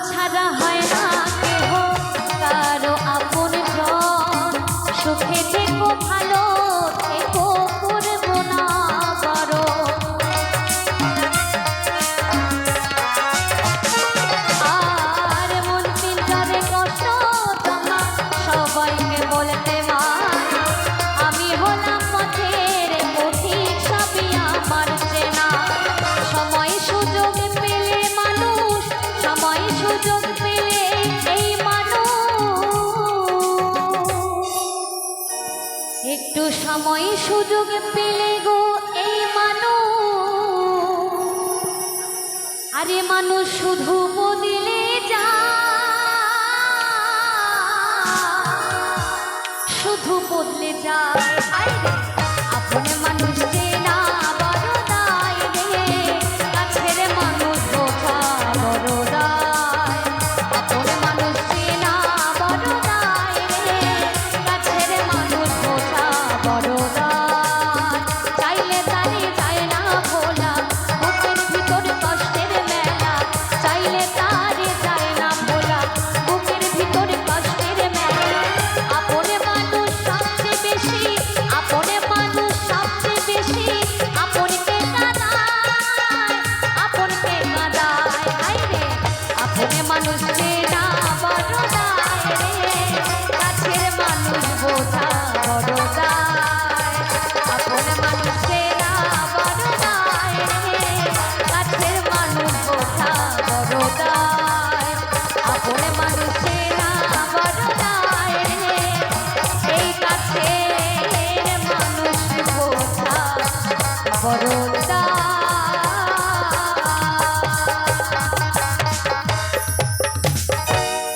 ছাড়া হয় না কেহ কারো আপন জন, সুখে থেকো ভালো থেকো করবো না বড়। আর মন পিঞ্জরে কষ্ট তোমা সবাইকে বলতে মানা, আমি হলাম পথের পথিক সবই আমার চেনা। সময় সুযোগ পেলে মানুষ, সময় সুযোগ পেলে এই মানুষ, একটু সময় সুযোগ পেলে গো এই মানুষ, আরে মানুষ শুধু বদলে যায়, শুধু বদলে যায়।